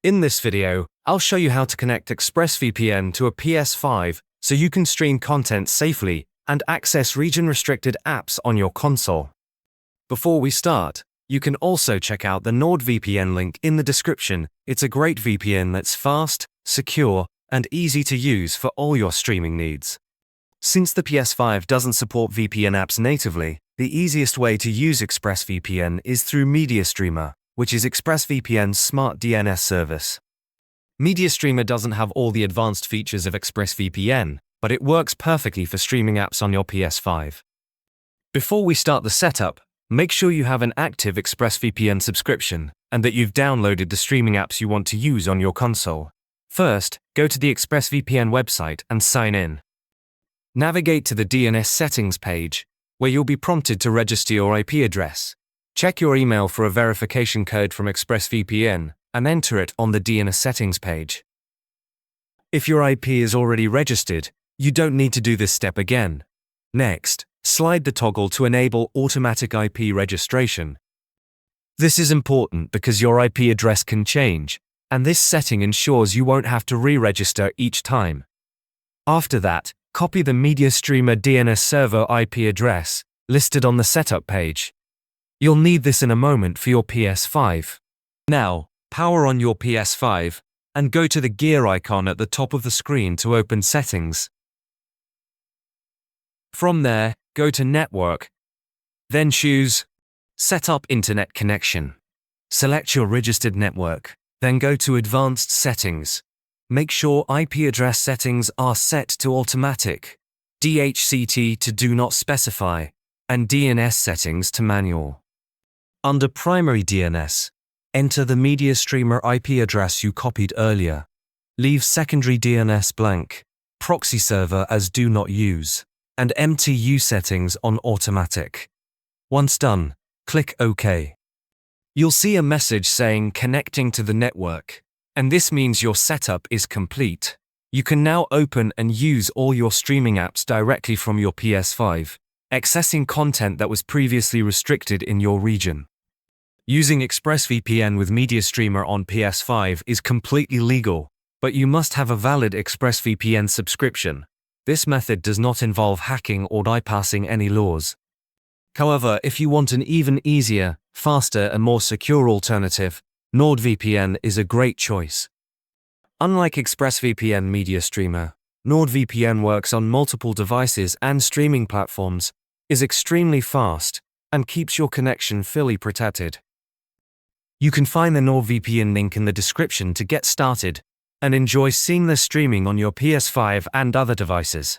In this video, I'll show you how to connect ExpressVPN to a PS5 so you can stream content safely and access region-restricted apps on your console. Before we start, you can also check out the NordVPN link in the description. It's a great VPN that's fast, secure, and easy to use for all your streaming needs. Since the PS5 doesn't support VPN apps natively, the easiest way to use ExpressVPN is through MediaStreamer, which is ExpressVPN's smart DNS service. MediaStreamer doesn't have all the advanced features of ExpressVPN, but it works perfectly for streaming apps on your PS5. Before we start the setup, make sure you have an active ExpressVPN subscription and that you've downloaded the streaming apps you want to use on your console. First, go to the ExpressVPN website and sign in. Navigate to the DNS settings page, where you'll be prompted to register your IP address. Check your email for a verification code from ExpressVPN and enter it on the DNS settings page. If your IP is already registered, you don't need to do this step again. Next, slide the toggle to enable automatic IP registration. This is important because your IP address can change, and this setting ensures you won't have to re-register each time. After that, copy the MediaStreamer DNS server IP address listed on the setup page. You'll need this in a moment for your PS5. Now, power on your PS5 and go to the gear icon at the top of the screen to open settings. From there, go to Network. Then choose Set up Internet Connection. Select your registered network. Then go to Advanced Settings. Make sure IP address settings are set to automatic, DHCP to do not specify, and DNS settings to manual. Under Primary DNS, enter the MediaStreamer IP address you copied earlier. Leave Secondary DNS blank, Proxy Server as Do Not Use, and MTU settings on Automatic. Once done, click OK. You'll see a message saying Connecting to the network, and this means your setup is complete. You can now open and use all your streaming apps directly from your PS5, accessing content that was previously restricted in your region. Using ExpressVPN with MediaStreamer on PS5 is completely legal, but you must have a valid ExpressVPN subscription. This method does not involve hacking or bypassing any laws. However, if you want an even easier, faster and more secure alternative, NordVPN is a great choice. Unlike ExpressVPN MediaStreamer, NordVPN works on multiple devices and streaming platforms, is extremely fast, and keeps your connection fully protected. You can find the NordVPN link in the description to get started and enjoy seamless streaming on your PS5 and other devices.